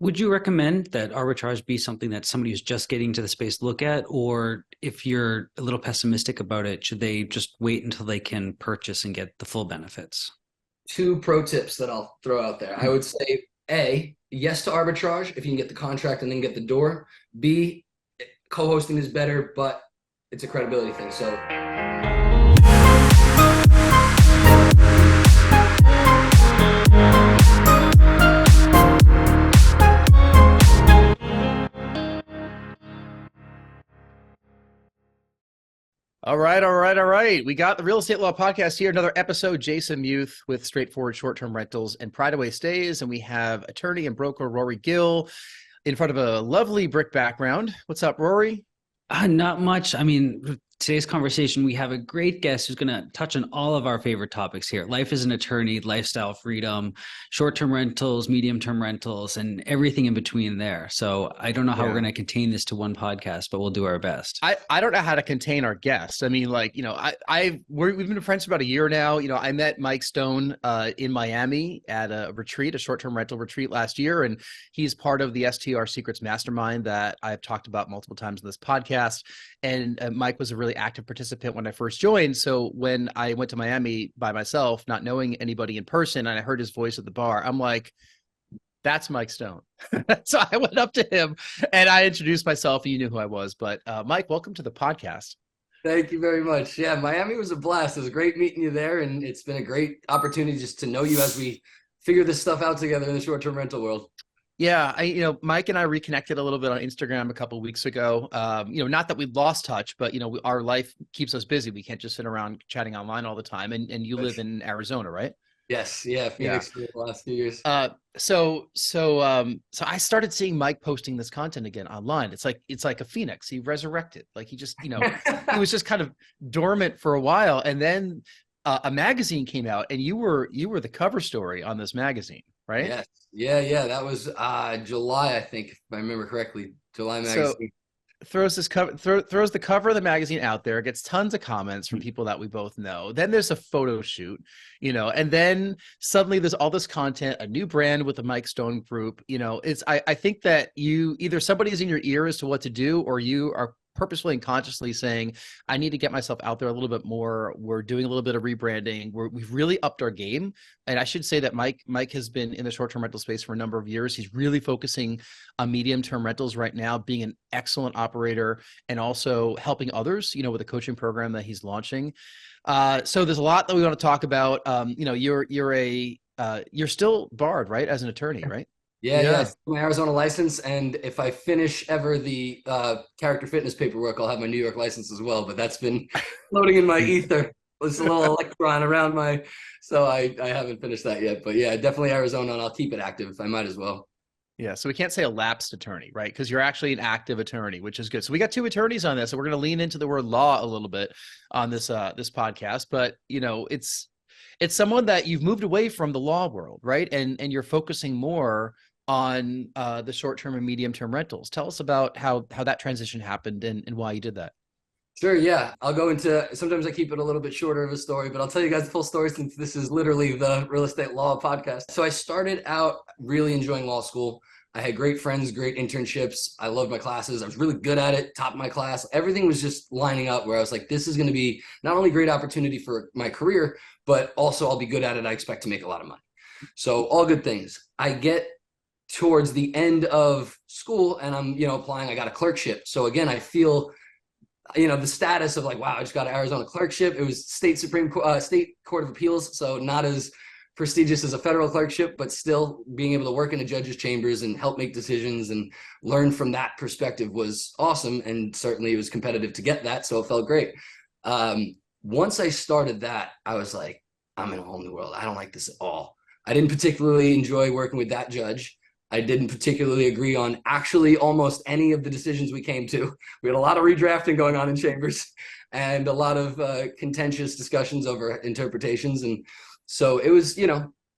Would you recommend that arbitrage be something that somebody who's just getting to the space look at? Or if you're a little pessimistic about it, should they just wait until they can purchase and get the full benefits? Two pro tips that I'll throw out there. I would say A, yes to arbitrage if you can get the contract and then get the door. B, co-hosting is better, but it's a credibility thing. So All right, all right, all right. We got the Real Estate Law Podcast here. Another episode. Jason Muth with straightforward short-term rentals and Pride Away Stays. And we have attorney and broker Rory Gill in front of a lovely brick background. What's up, Rory? Not much. I mean, today's conversation, we have a great guest who's going to touch on all of our favorite topics here. Life as an attorney, lifestyle freedom, short-term rentals, medium-term rentals, and everything in between there. So I don't know how we're going to contain this to one podcast, but we'll do our best. I don't know how to contain our guests. I mean, like, we've been friends for about a year now. I met Mike Stone in Miami at a retreat, a short-term rental retreat last year. And he's part of the STR Secrets Mastermind that I've talked about multiple times in this podcast. And Mike was a really active participant when I first joined. So when I went to Miami by myself, not knowing anybody in person, and I heard his voice at the bar, I'm like, that's Mike Stone. So I went up to him and I introduced myself. And you knew who I was. But Mike, welcome to the podcast. thank you very much. Yeah, Miami was a blast. It was great meeting you there. And it's been a great opportunity just to know you as we figure this stuff out together in the short-term rental world. Yeah, Mike and I reconnected a little bit on Instagram a couple of weeks ago. Not that we lost touch, but our life keeps us busy. We can't just sit around chatting online all the time. And you live in Arizona, right? Yes, yeah, Phoenix for the last few years. So I started seeing Mike posting this content again online. It's like a phoenix. He resurrected. Like he just, he was just kind of dormant for a while, and then a magazine came out, and you were the cover story on this magazine, right? Yes. Yeah. That was July, I think, if I remember correctly. July magazine. Throws the cover of the magazine out there, gets tons of comments from people that we both know. Then there's a photo shoot, and then suddenly there's all this content, a new brand with the Mike Stone group. I think that either somebody's in your ear as to what to do, or you are purposefully and consciously saying, I need to get myself out there a little bit more. We're doing a little bit of rebranding. We've really upped our game. And I should say that Mike has been in the short-term rental space for a number of years. He's really focusing on medium-term rentals right now, being an excellent operator and also helping others, with a coaching program that he's launching. So there's a lot that we want to talk about. You're still barred, right? As an attorney, right? Yeah. My Arizona license, and if I finish ever the character fitness paperwork, I'll have my New York license as well. But that's been floating in my ether. It's a little electron around so I haven't finished that yet. But yeah, definitely Arizona, and I'll keep it active. I might as well. Yeah, so we can't say a lapsed attorney, right? Because you're actually an active attorney, which is good. So we got two attorneys on this, and we're going to lean into the word law a little bit on this podcast. But it's someone that you've moved away from the law world, right? And you're focusing more on the short-term and medium-term rentals. Tell us about how that transition happened and why you did that. Sure, yeah. I'll go into, sometimes I keep it a little bit shorter of a story, but I'll tell you guys the full story since this is literally the Real Estate Law Podcast. So I started out really enjoying law school. I had great friends, great internships. I loved my classes. I was really good at it, top of my class. Everything was just lining up where I was like, this is going to be not only a great opportunity for my career, but also I'll be good at it. I expect to make a lot of money. So all good things. I get towards the end of school and I'm, applying, I got a clerkship. So again, I feel, the status of like, wow, I just got an Arizona clerkship. It was state court of appeals. So not as prestigious as a federal clerkship, but still being able to work in the judge's chambers and help make decisions and learn from that perspective was awesome. And certainly it was competitive to get that. So it felt great. Once I started that, I was like, I'm in a whole new world. I don't like this at all. I didn't particularly enjoy working with that judge. I didn't particularly agree on actually almost any of the decisions we came to. We had a lot of redrafting going on in chambers and a lot of contentious discussions over interpretations. And so it was,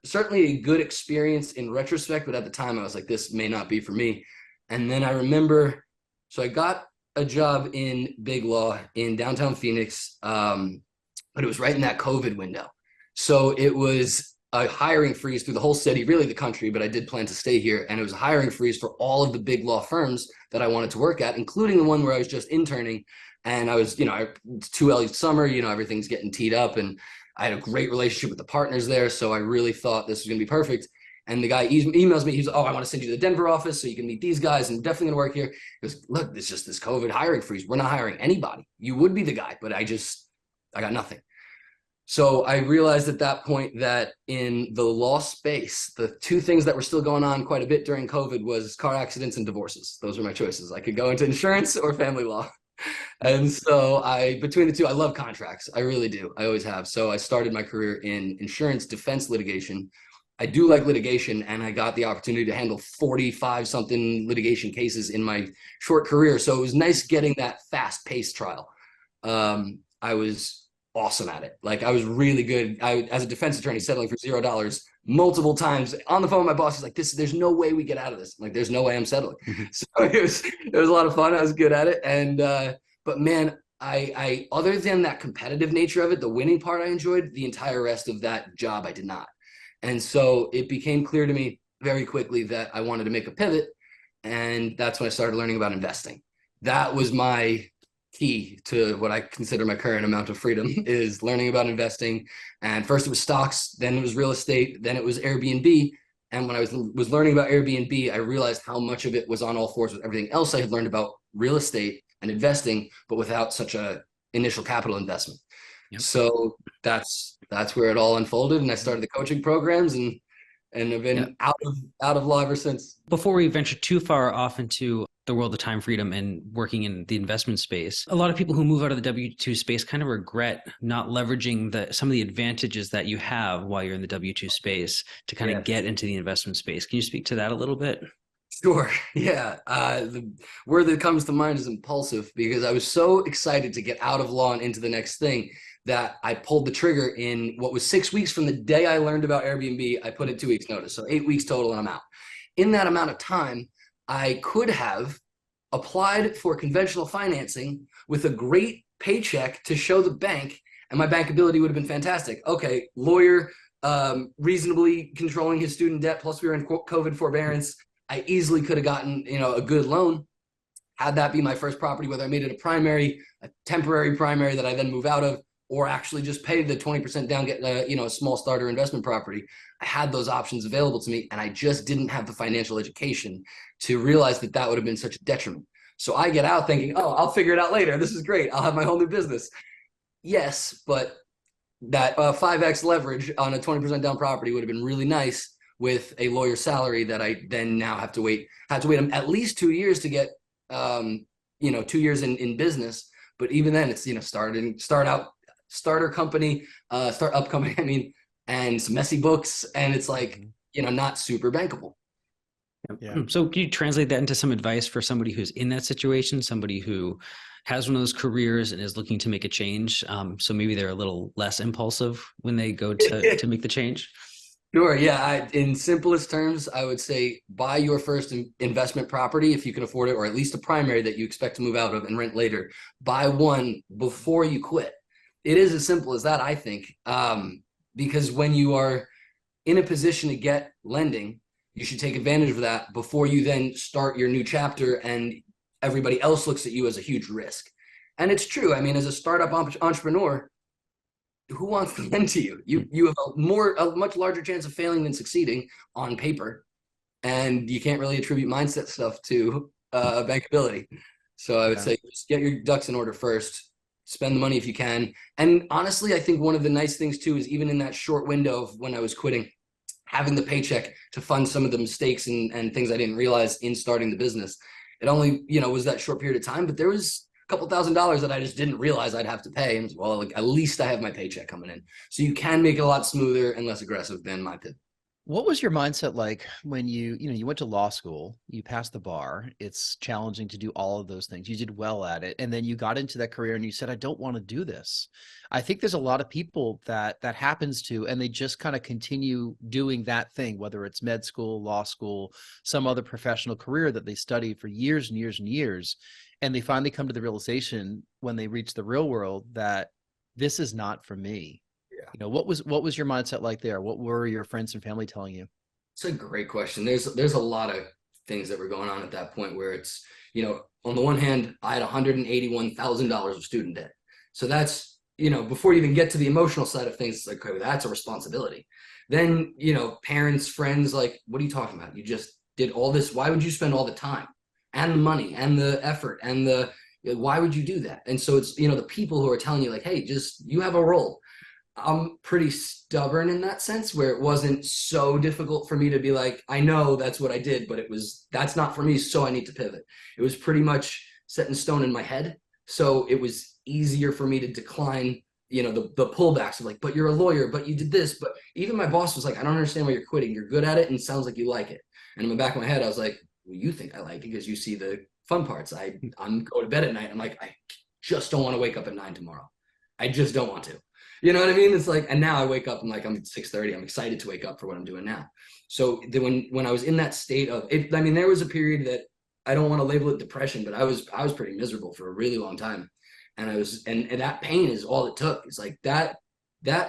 certainly a good experience in retrospect, but at the time I was like, this may not be for me. And then I remember, so I got a job in big law in downtown Phoenix, but it was right in that COVID window. So it was a hiring freeze through the whole city, really the country, but I did plan to stay here. And it was a hiring freeze for all of the big law firms that I wanted to work at, including the one where I was just interning. And I was, it's too early summer, everything's getting teed up. And I had a great relationship with the partners there. So I really thought this was going to be perfect. And the guy emails me. He's like, oh, I want to send you to the Denver office so you can meet these guys and definitely going to work here. He goes, look, it's just this COVID hiring freeze. We're not hiring anybody. You would be the guy, but I got nothing. So I realized at that point that in the law space, the two things that were still going on quite a bit during COVID was car accidents and divorces. Those were my choices. I could go into insurance or family law. And so between the two, I love contracts. I really do. I always have. So I started my career in insurance defense litigation. I do like litigation, and I got the opportunity to handle 45 something litigation cases in my short career. So it was nice getting that fast paced trial. I was awesome at it. Like, I was really good. As a defense attorney, settling for $0 multiple times on the phone with my boss. He's like, there's no way we get out of this. I'm like, there's no way I'm settling. So it was a lot of fun. I was good at it. And, but man, I other than that competitive nature of it, the winning part I enjoyed, the entire rest of that job I did not. And so it became clear to me very quickly that I wanted to make a pivot. And that's when I started learning about investing. That was my key to what I consider my current amount of freedom, is learning about investing. And first it was stocks, then it was real estate, then it was Airbnb. And when I was learning about Airbnb, I realized how much of it was on all fours with everything else I had learned about real estate and investing, but without such a initial capital investment. Yep. So that's where it all unfolded. And I started the coaching programs and have been out of law ever since. Before we venture too far off into the world of time freedom and working in the investment space, a lot of people who move out of the W-2 space kind of regret not leveraging some of the advantages that you have while you're in the W-2 space to kind of get into the investment space. Can you speak to that a little bit? Sure. Yeah. The word that comes to mind is impulsive, because I was so excited to get out of law and into the next thing that I pulled the trigger in what was 6 weeks from the day I learned about Airbnb. I put it 2 weeks notice. So 8 weeks total, and I'm out. In that amount of time, I could have applied for conventional financing with a great paycheck to show the bank, and my bankability would have been fantastic. Okay, lawyer, reasonably controlling his student debt, plus we were in COVID forbearance. I easily could have gotten, a good loan. Had that be my first property, whether I made it a temporary primary that I then move out of, or actually just pay the 20% down, get a small starter investment property. I had those options available to me, and I just didn't have the financial education to realize that would have been such a detriment. So I get out thinking, oh, I'll figure it out later. This is great. I'll have my whole new business. Yes, but that 5x leverage on a 20% down property would have been really nice with a lawyer salary that I then now have to wait at least 2 years to get, 2 years in business. But even then, it's, starter company, startup company, and some messy books, and it's like, not super bankable. Yeah. So can you translate that into some advice for somebody who's in that situation, somebody who has one of those careers and is looking to make a change? So maybe they're a little less impulsive when they go to make the change. Sure. Yeah. In simplest terms, I would say buy your first investment property if you can afford it, or at least a primary that you expect to move out of and rent later. Buy one before you quit. It is as simple as that, I think, because when you are in a position to get lending, you should take advantage of that before you then start your new chapter and everybody else looks at you as a huge risk. And it's true. I mean, as a startup entrepreneur, who wants to lend to you? You have a much larger chance of failing than succeeding on paper, and you can't really attribute mindset stuff to bankability. So I would say just get your ducks in order first. Spend the money if you can. And honestly, I think one of the nice things too is even in that short window of when I was quitting, having the paycheck to fund some of the mistakes and things I didn't realize in starting the business. It only, was that short period of time, but there was couple $1,000s that I just didn't realize I'd have to pay. And well, at least I have my paycheck coming in. So you can make it a lot smoother and less aggressive than my pivot. What was your mindset like when you went to law school, you passed the bar, it's challenging to do all of those things. You did well at it. And then you got into that career and you said, I don't want to do this. I think there's a lot of people that happens to, and they just kind of continue doing that thing, whether it's med school, law school, some other professional career that they studied for years and years and years. And they finally come to the realization when they reach the real world that this is not for me. You know, what was your mindset like there? What were your friends and family telling you? It's a great question. There's a lot of things that were going on at that point where it's, on the one hand, I had $181,000 of student debt. So that's, before you even get to the emotional side of things, it's like, okay, that's a responsibility. Then, parents, friends, like, what are you talking about? You just did all this. Why would you spend all the time and the money and the effort and why would you do that? And so it's, the people who are telling you like, hey, just, you have a role. I'm pretty stubborn in that sense where it wasn't so difficult for me to be like, I know that's what I did, but that's not for me. So I need to pivot. It was pretty much set in stone in my head. So it was easier for me to decline, the pullbacks of like, but you're a lawyer, but you did this. But even my boss was like, I don't understand why you're quitting. You're good at it and it sounds like you like it. And in the back of my head, I was like, well, you think I like it because you see the fun parts. I'm going to bed at night. I'm like, I just don't want to wake up at 9 tomorrow. I just don't want to. You know what I mean? It's like, and now I wake up, I'm like, I'm at 6:30. I'm excited to wake up for what I'm doing now. So when I was in that state of it, I mean, there was a period that I don't want to label it depression, but I was pretty miserable for a really long time. And and that pain is all it took. It's like that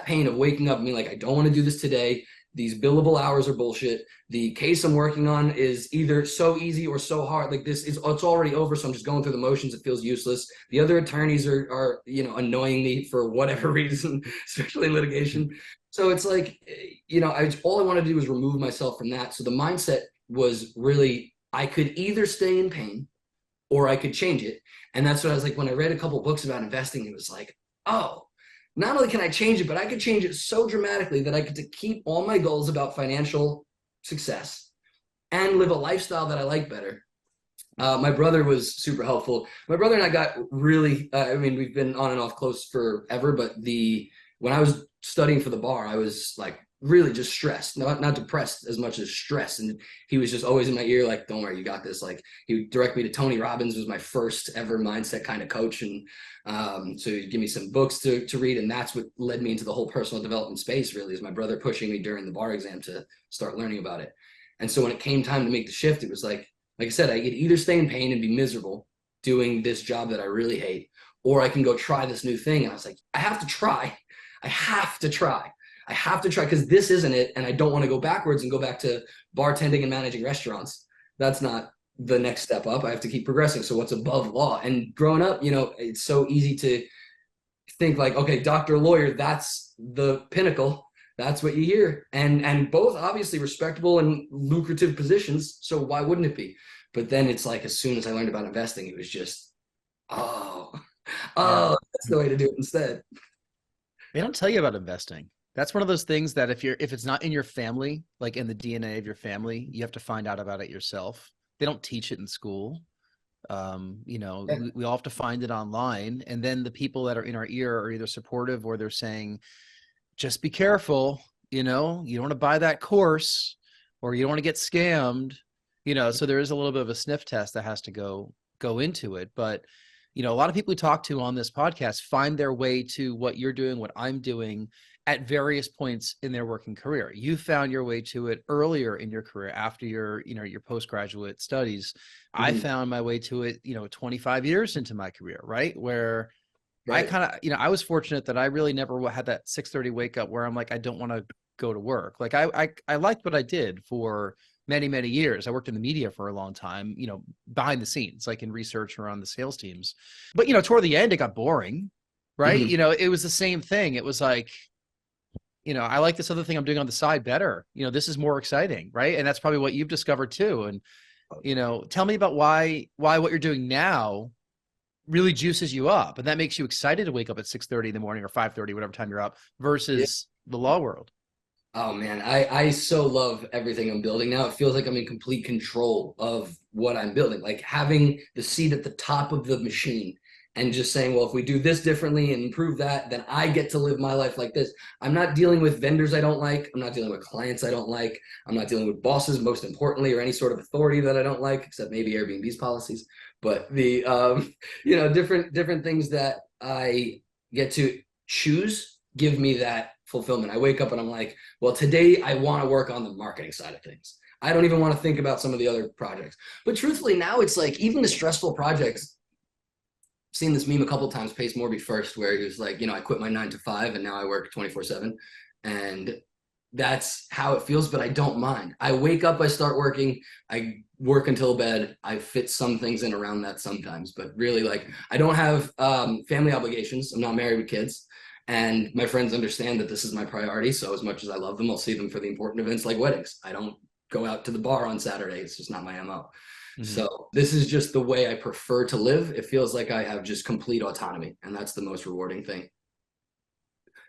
pain of waking up and being like, I don't want to do this today. These billable hours are bullshit. The case I'm working on is either so easy or so hard. Like it's already over. So I'm just going through the motions. It feels useless. The other attorneys are annoying me for whatever reason, especially in litigation. So it's like, all I wanted to do was remove myself from that. So the mindset was really, I could either stay in pain or I could change it. And that's what I was like, when I read a couple books about investing, it was like, oh, not only can I change it, but I could change it so dramatically that I could keep all my goals about financial success and live a lifestyle that I like better. My brother was super helpful. My brother and I got really, we've been on and off close forever, but when I was studying for the bar, I was like really just stressed, not depressed as much as stressed. And he was just always in my ear, like, don't worry, you got this. Like he would direct me to Tony Robbins, was my first ever mindset kind of coach. And so he'd give me some books to read. And that's what led me into the whole personal development space, really, is my brother pushing me during the bar exam to start learning about it. And so when it came time to make the shift, it was like I said, I could either stay in pain and be miserable doing this job that I really hate, or I can go try this new thing. And I was like, I have to try. I have to try because this isn't it. And I don't want to go backwards and go back to bartending and managing restaurants. That's not the next step up. I have to keep progressing. So what's above law? And growing up, it's so easy to think like, okay, doctor, lawyer, that's the pinnacle. That's what you hear. And both obviously respectable and lucrative positions. So why wouldn't it be? But then it's like, as soon as I learned about investing, it was just, that's the way to do it instead. They don't tell you about investing. That's one of those things that if it's not in your family, like in the DNA of your family, you have to find out about it yourself. They don't teach it in school. We all have to find it online. And then the people that are in our ear are either supportive or they're saying, just be careful, you don't want to buy that course or you don't want to get scammed, so there is a little bit of a sniff test that has to go into it. But, a lot of people we talk to on this podcast find their way to what you're doing, what I'm doing at various points in their working career. You found your way to it earlier in your career after your postgraduate studies. Mm-hmm. I found my way to it, 25 years into my career, right? Where right. I kind of, I was fortunate that I really never had that 6:30 wake up where I'm like, I don't want to go to work. Like I liked what I did for many, many years. I worked in the media for a long time, behind the scenes, like in research or on the sales teams. But, toward the end, it got boring, right? Mm-hmm. It was the same thing. It was like, I like this other thing I'm doing on the side better. This is more exciting, right? And that's probably what you've discovered too. And, tell me about why what you're doing now really juices you up. And that makes you excited to wake up at 6:30 in the morning or 5:30, whatever time you're up, versus the law world. Oh man, I so love everything I'm building now. It feels like I'm in complete control of what I'm building, like having the seat at the top of the machine and just saying, well, if we do this differently and improve that, then I get to live my life like this. I'm not dealing with vendors I don't like. I'm not dealing with clients I don't like. I'm not dealing with bosses, most importantly, or any sort of authority that I don't like, except maybe Airbnb's policies. But the, different things that I get to choose give me that fulfillment. I wake up and I'm like, well, today I want to work on the marketing side of things. I don't even want to think about some of the other projects. But truthfully, now it's like even the stressful projects, seen this meme a couple of times, Pace Morby first, where he was like, I quit my 9 to 5 and now I work 24/7. And that's how it feels, but I don't mind. I wake up, I start working, I work until bed. I fit some things in around that sometimes, but really, like, I don't have family obligations. I'm not married with kids. And my friends understand that this is my priority. So as much as I love them, I'll see them for the important events like weddings. I don't go out to the bar on Saturday. It's just not my MO. Mm-hmm. So this is just the way I prefer to live. It feels like I have just complete autonomy, and that's the most rewarding thing.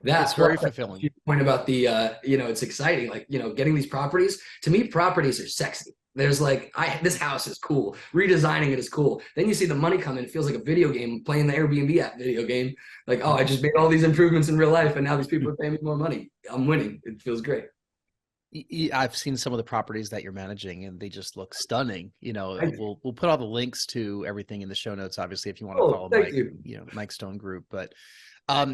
That's very fulfilling. Your point about the, it's exciting. Like, getting these properties, to me, properties are sexy. There's like, this house is cool. Redesigning it is cool. Then you see the money come in. It feels like a video game, playing the Airbnb app video game. Like, oh, I just made all these improvements in real life, and now these people are paying me more money. I'm winning. It feels great. I've seen some of the properties that you're managing, and they just look stunning. We'll put all the links to everything in the show notes, obviously, if you want to follow Mike, Mike Stone Group. But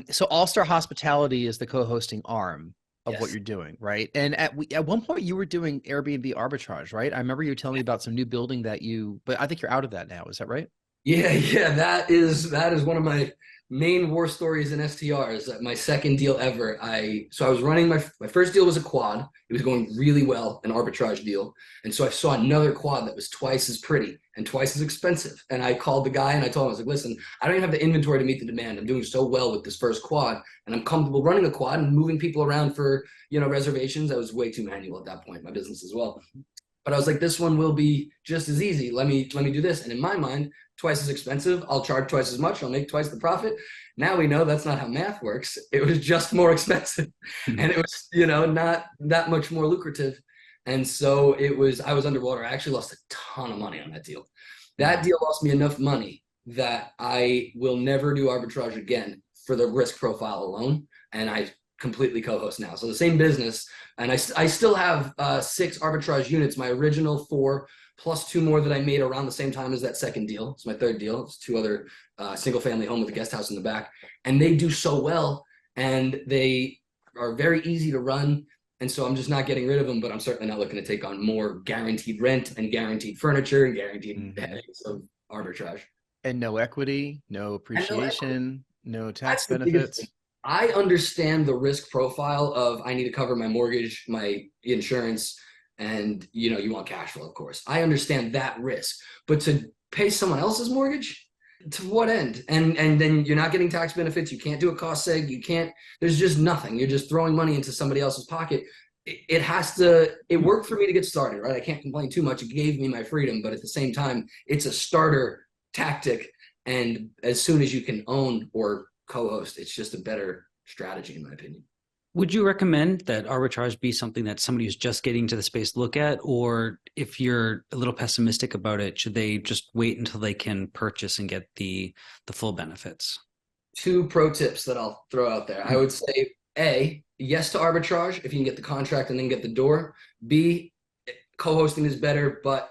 so All Star Hospitality is the co-hosting arm of what you're doing, right? And at one point you were doing Airbnb arbitrage, right? I remember you telling me about some new building but I think you're out of that now. Is that right? Yeah. That is one of my main war stories in STRs. My second deal ever. I was running my first deal was a quad. It was going really well, an arbitrage deal. And so I saw another quad that was twice as pretty and twice as expensive. And I called the guy and I told him, I was like, listen, I don't even have the inventory to meet the demand. I'm doing so well with this first quad, and I'm comfortable running a quad and moving people around for, reservations. I was way too manual at that point, my business as well. But I was like, this one will be just as easy. Let me do this. And in my mind, twice as expensive, I'll charge twice as much, I'll make twice the profit. Now we know that's not how math works. It was just more expensive. And it was, not that much more lucrative. And so I was underwater. I actually lost a ton of money on that deal. That deal lost me enough money that I will never do arbitrage again for the risk profile alone. And I completely co-host now. So the same business, and I still have 6 arbitrage units, my original 4 plus 2 more that I made around the same time as that second deal. It's my third deal. It's 2 other single family home with a guest house in the back, and they do so well, and they are very easy to run. And so I'm just not getting rid of them, but I'm certainly not looking to take on more guaranteed rent and guaranteed furniture and guaranteed headaches of arbitrage. And no equity, no appreciation, no tax benefits. I understand the risk profile of, I need to cover my mortgage, my insurance, and you want cash flow, of course. I understand that risk, but to pay someone else's mortgage, to what end? And then you're not getting tax benefits. You can't do a cost seg. There's just nothing. You're just throwing money into somebody else's pocket. It worked for me to get started, right? I can't complain too much. It gave me my freedom, but at the same time, it's a starter tactic. And as soon as you can own or co-host, it's just a better strategy, in my opinion. Would you recommend that arbitrage be something that somebody who's just getting into the space look at? Or if you're a little pessimistic about it, should they just wait until they can purchase and get the full benefits? 2 pro tips that I'll throw out there. I would say, A, yes to arbitrage if you can get the contract and then get the door. B, co-hosting is better, but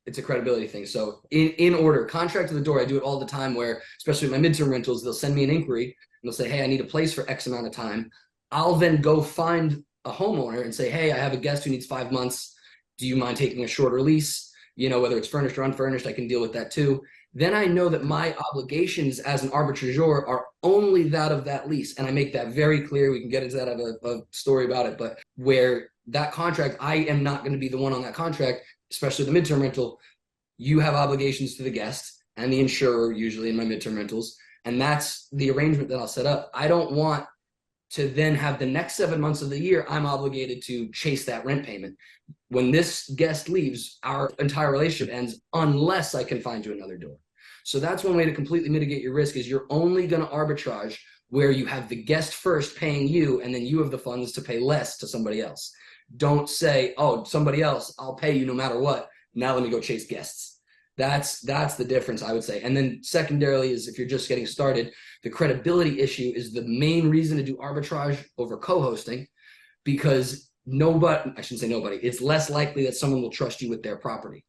it's a credibility thing. So in order, contract to the door, I do it all the time where, especially with my midterm rentals, they'll send me an inquiry and they'll say, hey, I need a place for X amount of time. I'll then go find a homeowner and say, hey, I have a guest who needs 5 months. Do you mind taking a shorter lease? Whether it's furnished or unfurnished, I can deal with that too. Then I know that my obligations as an arbitrageur are only that of that lease. And I make that very clear. We can get into that. I have a story about it, but where that contract, I am not going to be the one on that contract, especially the midterm rental. You have obligations to the guest and the insurer, usually in my midterm rentals. And that's the arrangement that I'll set up. I don't want to then have the next 7 months of the year, I'm obligated to chase that rent payment. When this guest leaves, our entire relationship ends unless I can find you another door. So that's one way to completely mitigate your risk, is you're only going to arbitrage where you have the guest first paying you, and then you have the funds to pay less to somebody else. Don't say, oh, somebody else, I'll pay you no matter what. Now let me go chase guests. That's the difference, I would say. And then secondarily is, if you're just getting started, the credibility issue is the main reason to do arbitrage over co-hosting, because it's less likely that someone will trust you with their property.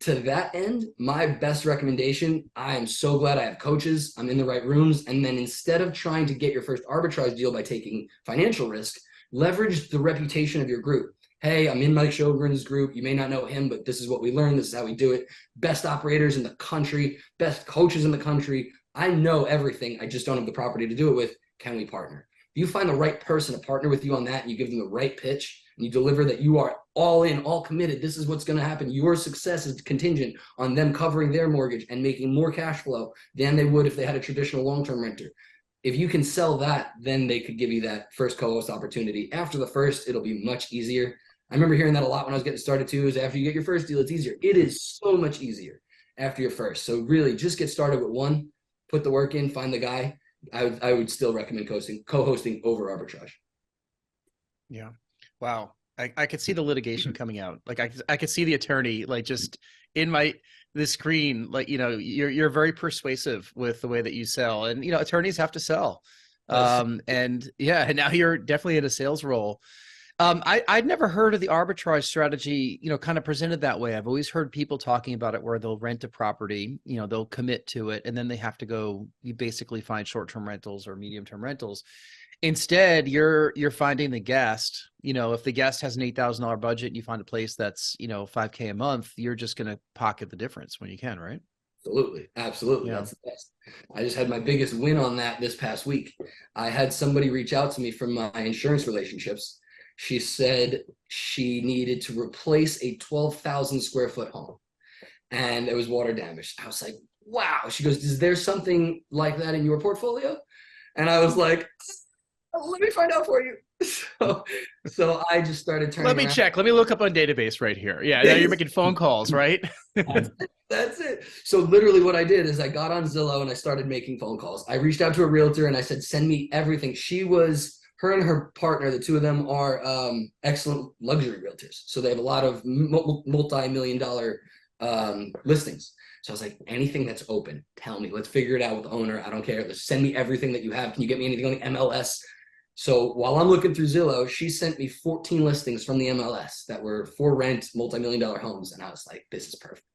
To that end, my best recommendation, I am so glad I have coaches, I'm in the right rooms. And then instead of trying to get your first arbitrage deal by taking financial risk, leverage the reputation of your group. Hey, I'm in Mike Sjogren's group. You may not know him, but this is what we learned. This is how we do it. Best operators in the country, best coaches in the country. I know everything. I just don't have the property to do it with. Can we partner? If you find the right person to partner with you on that and you give them the right pitch and you deliver that you are all in, all committed, this is what's going to happen. Your success is contingent on them covering their mortgage and making more cash flow than they would if they had a traditional long-term renter. If you can sell that, then they could give you that first co-host opportunity. After the first, it'll be much easier. I remember hearing that a lot when I was getting started too, is after you get your first deal, it's easier. It is so much easier after your first. So really just get started with one, put the work in, find the guy. I would still recommend co-hosting over arbitrage. Yeah. Wow. I could see the litigation coming out. Like I could see the attorney, like just in the screen, like, you know, you're very persuasive with the way that you sell, and, you know, attorneys have to sell. And yeah, and now you're definitely in a sales role. I'd never heard of the arbitrage strategy, you know, kind of presented that way. I've always heard people talking about it where they'll rent a property, you know, they'll commit to it, and then they have to go, you basically find short-term rentals or medium-term rentals. Instead, you're finding the guest, you know, if the guest has an $8,000 budget and you find a place that's, you know, $5,000 a month, you're just going to pocket the difference when you can, right? Absolutely. Absolutely. Yeah. That's the best. I just had my biggest win on that this past week. I had somebody reach out to me from my insurance relationships. She said she needed to replace a 12,000 square foot home and it was water damaged. I was like, wow. She goes, is there something like that in your portfolio? And I was like, let me find out for you. So I just started turning. Let me check. Let me look up on database right here. Yeah, now you're making phone calls, right? That's it. So literally what I did is I got on Zillow and I started making phone calls. I reached out to a realtor and I said, send me everything. Her and her partner, the two of them are excellent luxury realtors. So they have a lot of multi-million-dollar listings. So I was like, anything that's open, tell me. Let's figure it out with the owner. I don't care. Let's send me everything that you have. Can you get me anything on the MLS? So while I'm looking through Zillow, she sent me 14 listings from the MLS that were for rent, multi-million-dollar homes. And I was like, this is perfect.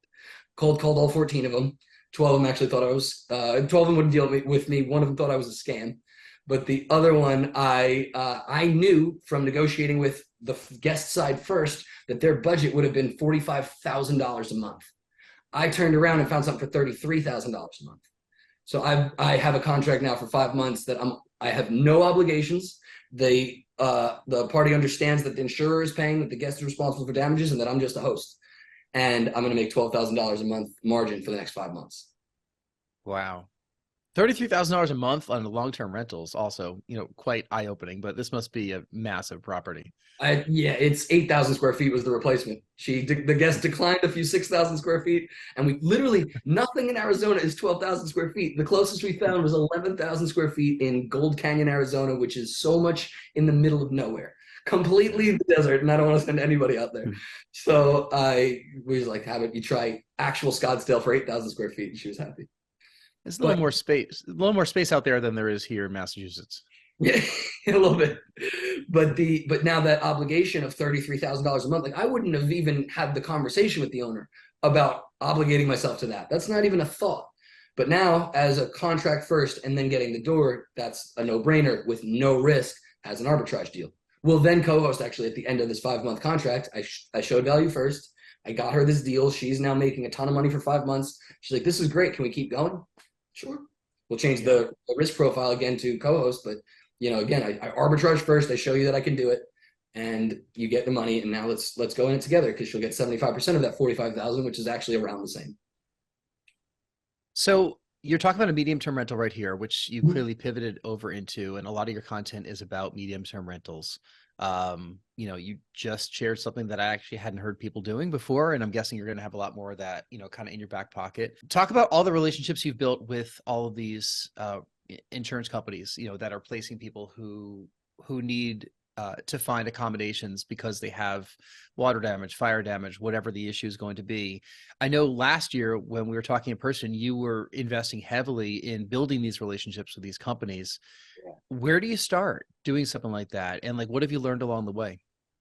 Called all 14 of them. 12 of them actually thought 12 of them wouldn't deal with me. One of them thought I was a scam. But the other one, I knew from negotiating with the guest side first that their budget would have been $45,000 a month. I turned around and found something for $33,000 a month. So I have a contract now for 5 months that I have no obligations. The party understands that the insurer is paying, that the guest is responsible for damages, and that I'm just a host. And I'm going to make $12,000 a month margin for the next 5 months. Wow. $33,000 a month on long-term rentals, also, you know, quite eye-opening, but this must be a massive property. Yeah, it's 8,000 square feet was the replacement. The guest declined a few 6,000 square feet, and we literally, nothing in Arizona is 12,000 square feet. The closest we found was 11,000 square feet in Gold Canyon, Arizona, which is so much in the middle of nowhere, completely the desert, and I don't want to send anybody out there. So we was like, how about you try actual Scottsdale for 8,000 square feet? And she was happy. It's a little more space out there than there is here in Massachusetts. Yeah, a little bit. But now that obligation of $33,000 a month, like I wouldn't have even had the conversation with the owner about obligating myself to that. That's not even a thought. But now as a contract first and then getting the door, that's a no-brainer with no risk as an arbitrage deal. We'll then co-host actually at the end of this 5-month contract. I showed value first. I got her this deal. She's now making a ton of money for 5 months. She's like, this is great. Can we keep going? Sure. We'll change the risk profile again to co-host, but you know, again, I arbitrage first. I show you that I can do it, and you get the money. And now let's go in it together because she'll get 75% of that 45,000, which is actually around the same. So you're talking about a medium-term rental right here, which you clearly pivoted over into, and a lot of your content is about medium-term rentals. You know, you just shared something that I actually hadn't heard people doing before, and I'm guessing you're going to have a lot more of that, you know, kind of in your back pocket. Talk about all the relationships you've built with all of these insurance companies, you know, that are placing people who need to find accommodations because they have water damage, fire damage, whatever the issue is going to be. I know last year when we were talking in person, you were investing heavily in building these relationships with these companies. Yeah. Where do you start doing something like that? And like, what have you learned along the way?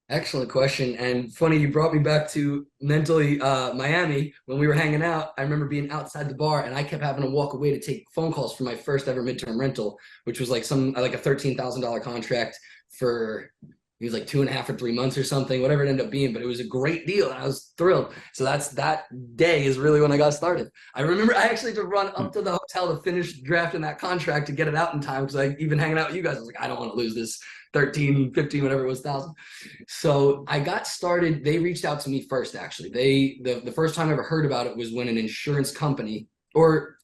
Excellent question. And funny, you brought me back to mentally Miami when we were hanging out. I remember being outside the bar and I kept having to walk away to take phone calls for my first ever midterm rental, which was like a $13,000 contract for He was like 2.5 or 3 months or something, whatever it ended up being, but it was a great deal. And I was thrilled. So that day is really when I got started. I remember I actually had to run up to the hotel to finish drafting that contract to get it out in time. Cause even hanging out with you guys, I was like, I don't want to lose this 13, 15, whatever it was, thousand. So I got started. They reached out to me first, actually. The first time I ever heard about it was when an insurance company, or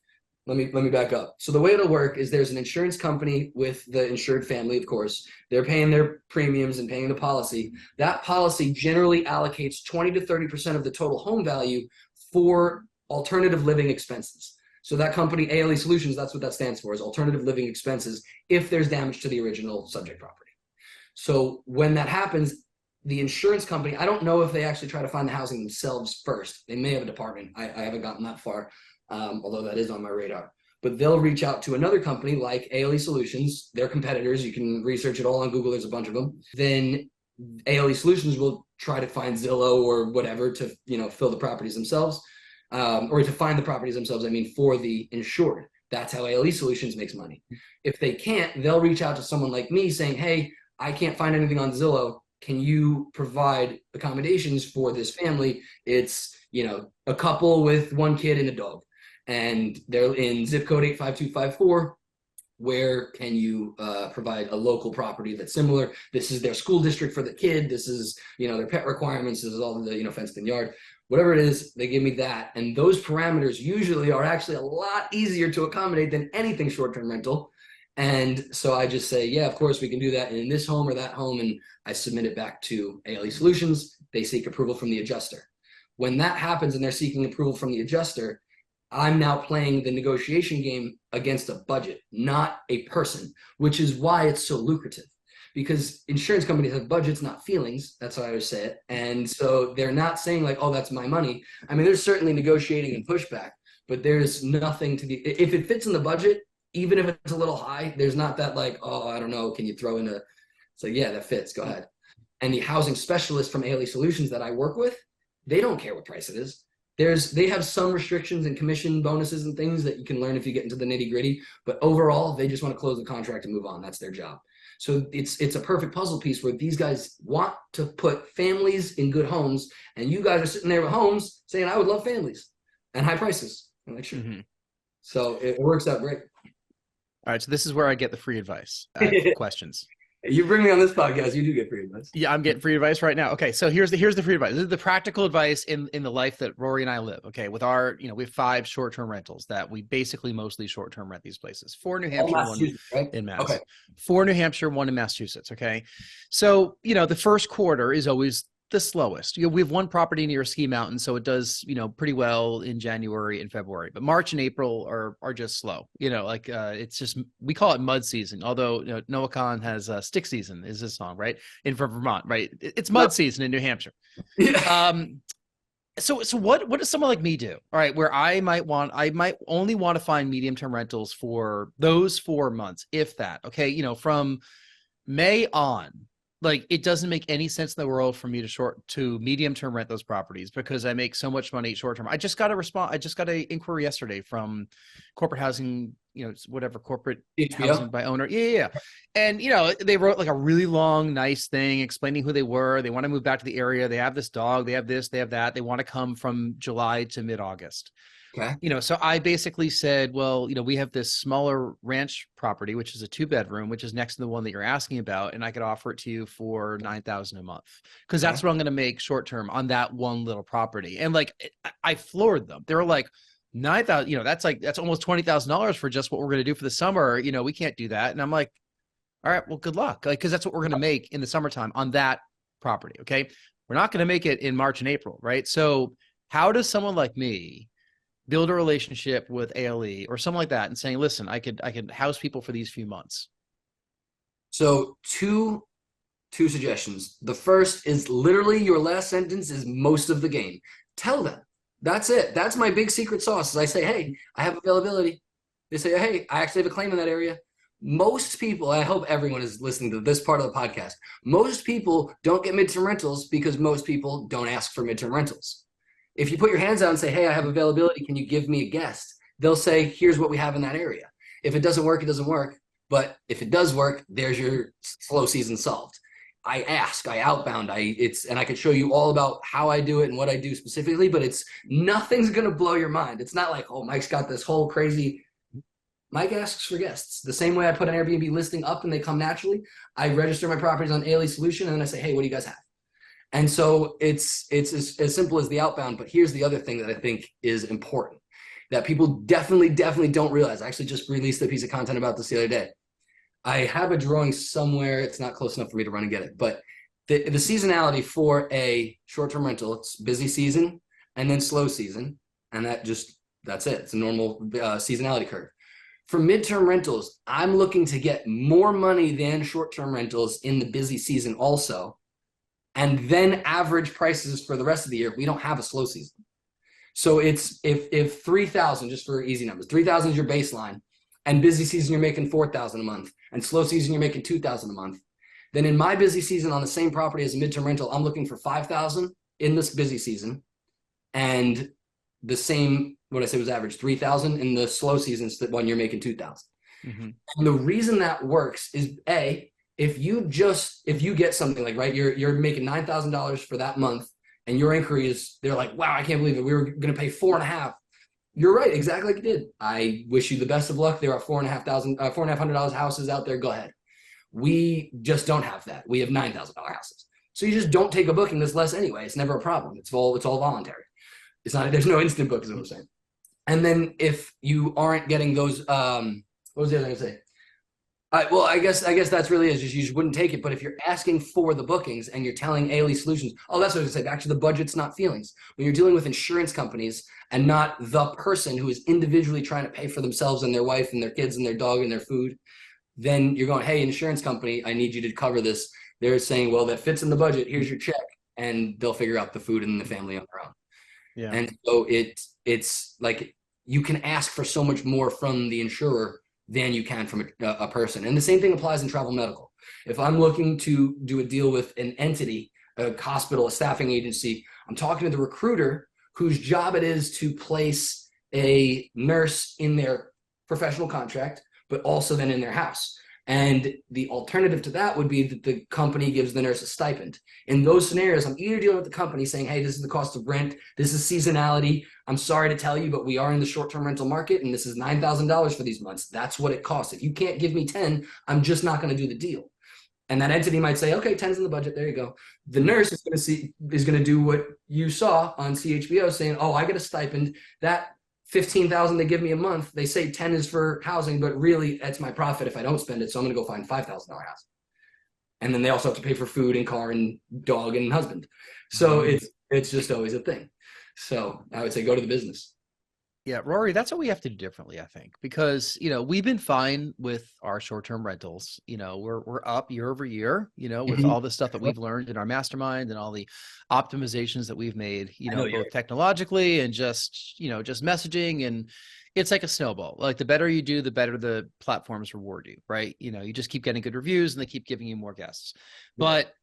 let me back up. So the way it'll work is there's an insurance company with the insured family, of course. They're paying their premiums and paying the policy. That policy generally allocates 20 to 30% of the total home value for alternative living expenses. So that company, ALE Solutions, that's what that stands for, is alternative living expenses if there's damage to the original subject property. So when that happens, the insurance company, I don't know if they actually try to find the housing themselves first. They may have a department. I haven't gotten that far. Although that is on my radar. But they'll reach out to another company like ALE Solutions, their competitors. You can research it all on Google. There's a bunch of them. Then ALE Solutions will try to find Zillow or whatever to fill the properties themselves, or to find the properties themselves. I mean, for the insured. That's how ALE Solutions makes money. If they can't, they'll reach out to someone like me saying, "Hey, I can't find anything on Zillow. Can you provide accommodations for this family? It's a couple with one kid and a dog. And they're in zip code 85254. Where can you provide a local property that's similar? This is their school district for the kid. This is, their pet requirements. This is all the, fenced in yard, whatever it is, they give me that. And those parameters usually are actually a lot easier to accommodate than anything short-term rental. And so I just say, yeah, of course we can do that. And in this home or that home, and I submit it back to ALE Solutions. They seek approval from the adjuster. When that happens and they're seeking approval from the adjuster, I'm now playing the negotiation game against a budget, not a person, which is why it's so lucrative. Because insurance companies have budgets, not feelings. That's how I would say it. And so they're not saying like, oh, that's my money. I mean, there's certainly negotiating and pushback, but there's nothing to the, if it fits in the budget, even if it's a little high, there's not that like, oh, I don't know, can you throw in it's like, yeah, that fits, go ahead. And the housing specialists from ALE Solutions that I work with, they don't care what price it is. They have some restrictions and commission bonuses and things that you can learn if you get into the nitty gritty, but overall they just want to close the contract and move on. That's their job. So it's a perfect puzzle piece where these guys want to put families in good homes, and you guys are sitting there with homes saying, I would love families and high prices. I'm like, sure. Mm-hmm. So it works out great. All right. So this is where I get the free advice. I have questions. You bring me on this podcast, you do get free advice. Yeah, I'm getting free advice right now. Okay, so here's the free advice. This is the practical advice in the life that Rory and I live. Okay, with our, we have 5 short-term rentals that we basically mostly short-term rent these places. 4 in New Hampshire, 1 right? in Mass. Okay. 4 in New Hampshire, 1 in Massachusetts. Okay, so the first quarter is always the slowest. We have 1 property near a ski mountain, so it does pretty well in January and February. But March and April are just slow. It's just, we call it mud season. Although Noah Khan has stick season is his song, right? From Vermont, right? It's mud season in New Hampshire. Yeah. So what does someone like me do? All right, where I might only want to find medium-term rentals for those 4 months, if that. Okay, from May on. Like, it doesn't make any sense in the world for me to medium term rent those properties because I make so much money short term. I just got an inquiry yesterday from corporate housing, whatever, corporate housing by owner. Yeah. And, they wrote like a really long, nice thing explaining who they were. They want to move back to the area. They have this dog. They have this, they have that. They want to come from July to mid-August. Okay. So I basically said, well, we have this smaller ranch property, which is a 2-bedroom, which is next to the one that you're asking about. And I could offer it to you for $9,000 a month because that's what I'm going to make short-term on that one little property. And like, I floored them. They were like, $9,000, that's almost $20,000 for just what we're going to do for the summer. We can't do that. And I'm like, all right, well, good luck. Like, cause that's what we're going to make in the summertime on that property. Okay. We're not going to make it in March and April. Right. So how does someone like me build a relationship with ALE or something like that and saying, listen, I could house people for these few months? So two suggestions. The first is literally your last sentence is most of the game. Tell them. That's it. That's my big secret sauce. Is I say, hey, I have availability. They say, hey, I actually have a claim in that area. Most people, I hope everyone is listening to this part of the podcast, most people don't get midterm rentals because most people don't ask for midterm rentals. If you put your hands out and say, hey, I have availability, can you give me a guest? They'll say, here's what we have in that area. If it doesn't work, it doesn't work. But if it does work, there's your slow season solved. I ask, I outbound, and I could show you all about how I do it and what I do specifically, but nothing's going to blow your mind. It's not like, oh, Mike's got this whole crazy. Mike asks for guests. The same way I put an Airbnb listing up and they come naturally, I register my properties on ALE Solution and then I say, hey, what do you guys have? And so it's as simple as the outbound. But here's the other thing that I think is important that people definitely don't realize. I actually just released a piece of content about this the other day. I have a drawing somewhere. It's not close enough for me to run and get it. But the seasonality for a short-term rental, it's busy season and then slow season. And that's it. It's a normal seasonality curve. For midterm rentals, I'm looking to get more money than short-term rentals in the busy season also. And then average prices for the rest of the year. We don't have a slow season. So it's if 3,000, just for easy numbers, 3,000 is your baseline, and busy season you're making 4,000 a month, and slow season you're making 2,000 a month, then in my busy season on the same property as a midterm rental, I'm looking for 5,000 in this busy season, and the same, what I said was average, 3,000 in the slow seasons when you're making 2,000. Mm-hmm. And the reason that works is if you get something like, right, you're making $9,000 for that month, and your inquiry is, they're like, wow, I can't believe it. We were going to pay $4,500. You're right, exactly like you did. I wish you the best of luck. There are $4,500 houses out there. Go ahead. We just don't have that. We have $9,000 houses. So you just don't take a booking that's less anyway. It's never a problem. It's all voluntary. It's not. There's no instant book, is what I'm saying. And then if you aren't getting those, what was the other thing to say? Well, I guess that's really is just you just wouldn't take it. But if you're asking for the bookings and you're telling ALE Solutions, oh, that's what I was going to say. Back to the budgets, not feelings. When you're dealing with insurance companies and not the person who is individually trying to pay for themselves and their wife and their kids and their dog and their food, then you're going, hey, insurance company, I need you to cover this. They're saying, well, that fits in the budget. Here's your check, and they'll figure out the food and the family on their own. Yeah. And so it's like you can ask for so much more from the insurer than you can from a person. And the same thing applies in travel medical. If I'm looking to do a deal with an entity, a hospital, a staffing agency, I'm talking to the recruiter whose job it is to place a nurse in their professional contract, but also then in their house. And the alternative to that would be that the company gives the nurse a stipend. In those scenarios, I'm either dealing with the company saying, hey, this is the cost of rent. This is seasonality. I'm sorry to tell you, but we are in the short-term rental market, and this is $9,000 for these months. That's what it costs. If you can't give me 10, I'm just not going to do the deal. And that entity might say, okay, 10's in the budget. There you go. The nurse is going to do what you saw on CHBO saying, oh, I get a stipend. That $15,000 they give me a month, they say 10 is for housing, but really that's my profit if I don't spend it. So I'm going to go find $5,000 house. And then they also have to pay for food and car and dog and husband. So it's just always a thing. So I would say go to the business. Yeah, Rory, that's what we have to do differently, I think, because, we've been fine with our short-term rentals. We're up year over year, with all the stuff that we've learned in our mastermind and all the optimizations that we've made, both technologically and just messaging. And it's like a snowball. Like the better you do, the better the platforms reward you, right? You just keep getting good reviews and they keep giving you more guests. But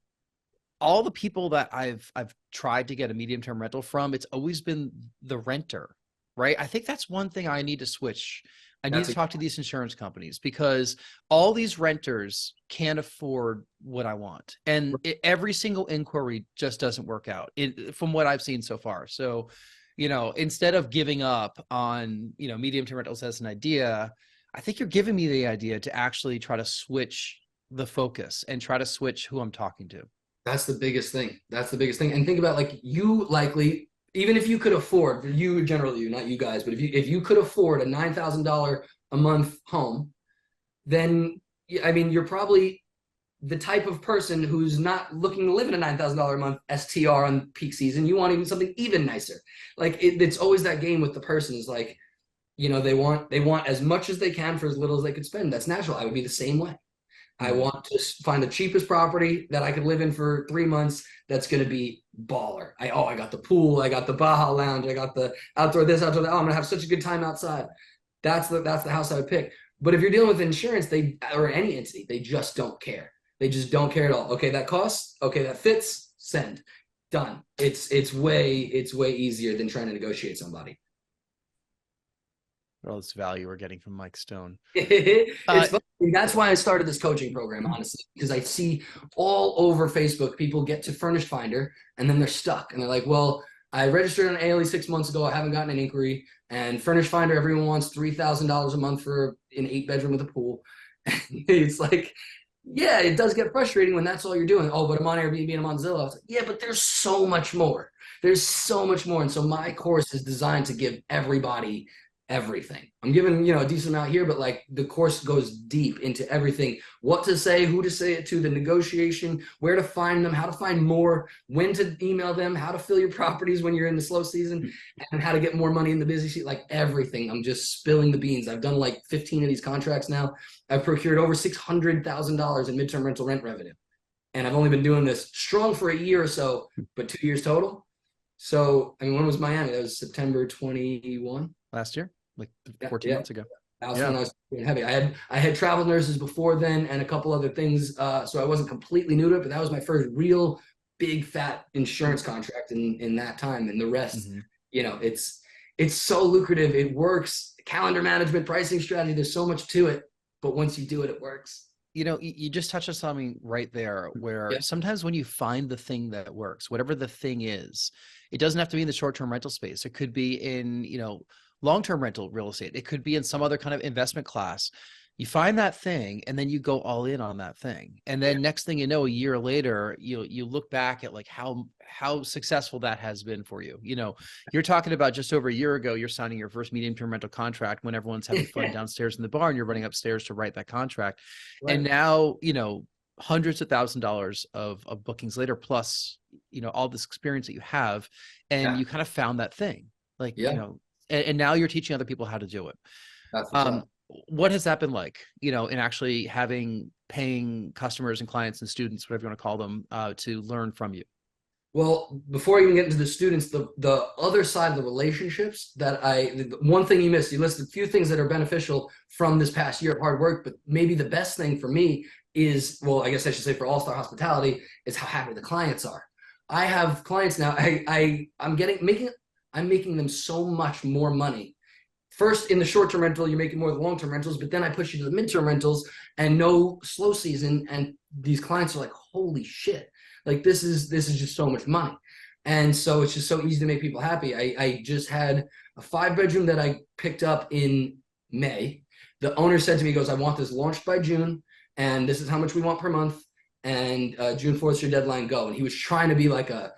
all the people that I've tried to get a medium-term rental from, it's always been the renter. Right. I think that's one thing I need to switch. I need to talk to these insurance companies because all these renters can't afford what I want. And every single inquiry just doesn't work out from what I've seen so far. So, instead of giving up on, medium-term rentals as an idea, I think you're giving me the idea to actually try to switch the focus and try to switch who I'm talking to. That's the biggest thing. And think about like you likely, even if you could afford, you generally, not you guys, but if you could afford a $9,000 a month home, then you're probably the type of person who's not looking to live in a $9,000 a month STR on peak season. You want even something even nicer. Like it's always that game with the person is like, they want as much as they can for as little as they could spend. That's natural. I would be the same way. I want to find the cheapest property that I could live in for 3 months. That's going to be baller. I got the pool. I got the Baja Lounge. I got the outdoor this, outdoor that. Oh, I'm going to have such a good time outside. That's the house I would pick. But if you're dealing with insurance, or any entity, they just don't care. They just don't care at all. Okay, that costs. Okay, that fits. Send. Done. It's way easier than trying to negotiate somebody. All this value we're getting from Mike Stone. It's funny. That's why I started this coaching program, honestly, because I see all over Facebook people get to Furnished Finder and then they're stuck and they're like, well, I registered on ALE 6 months ago. I haven't gotten an inquiry. And Furnished Finder, everyone wants $3,000 a month for an 8-bedroom with a pool. It's like, yeah, it does get frustrating when that's all you're doing. Oh, but I'm on Airbnb and I'm on Zillow. It's like, yeah, but there's so much more. There's so much more. And so my course is designed to give everybody everything. I'm giving, a decent amount here, but like the course goes deep into everything, what to say, who to say it to, the negotiation, where to find them, how to find more, when to email them, how to fill your properties when you're in the slow season, and how to get more money in the busy season, like everything. I'm just spilling the beans. I've done like 15 of these contracts now. I've procured over $600,000 in midterm rental rent revenue. And I've only been doing this strong for a year or so, but 2 years total. So, I mean, when was Miami? That was September 21. Last year? Like 14 months ago. That was when I was doing heavy. I had travel nurses before then and a couple other things. So I wasn't completely new to it, but that was my first real big fat insurance contract in that time. And the rest, it's so lucrative. It works. Calendar management, pricing strategy, there's so much to it. But once you do it, it works. You just touched on something right there where sometimes when you find the thing that works, whatever the thing is, it doesn't have to be in the short-term rental space. It could be in, long-term rental real estate. It could be in some other kind of investment class. You find that thing and then you go all in on that thing. And then next thing you know, a year later, you look back at like how successful that has been for you. You're talking about just over a year ago, you're signing your first medium-term rental contract when everyone's having fun downstairs in the barn, you're running upstairs to write that contract. Right. And now, hundreds of $1,000s of bookings later, plus, all this experience that you have, and you kind of found that thing, like, and now you're teaching other people how to do it. That's what has that been like, in actually paying customers and clients and students, whatever you want to call them, to learn from you? Well, before I even get into the students, the other side of the relationships one thing you missed, you listed a few things that are beneficial from this past year of hard work, but maybe the best thing for me is, well, I guess I should say for All Star Hospitality, is how happy the clients are. I have clients now, I'm making them so much more money. First, in the short-term rental, you're making more than long-term rentals, but then I push you to the midterm rentals and no slow season, and these clients are like, holy shit, like this is just so much money. And so it's just so easy to make people happy. I just had a 5-bedroom that I picked up in May. The owner said to me, he goes, I want this launched by June, and this is how much we want per month, and June 4th is your deadline, go. And he was trying to be like a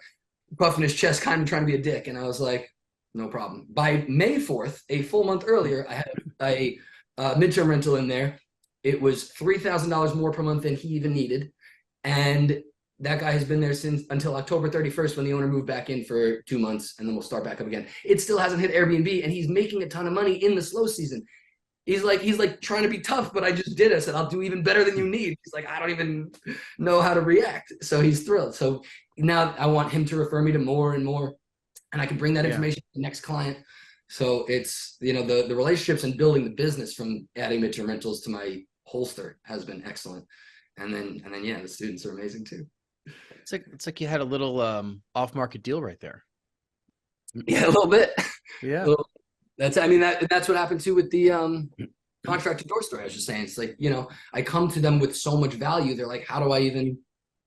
puffing his chest, kind of trying to be a dick. And I was like, no problem. By May 4th, a full month earlier, I had a midterm rental in there. It was $3,000 more per month than he even needed. And that guy has been there until October 31st when the owner moved back in for 2 months, and then we'll start back up again. It still hasn't hit Airbnb, and he's making a ton of money in the slow season. He's like trying to be tough, but I just did it. I said, I'll do even better than you need. He's like, I don't even know how to react. So he's thrilled. So now I want him to refer me to more and more, and I can bring that information to the next client. So it's, the relationships and building the business from adding midterm rentals to my holster has been excellent. And then the students are amazing too. It's like you had a little off-market deal right there. Yeah, a little bit. Yeah. That's what happened too with the contracted door story. I was just saying, it's like, I come to them with so much value. They're like, how do I even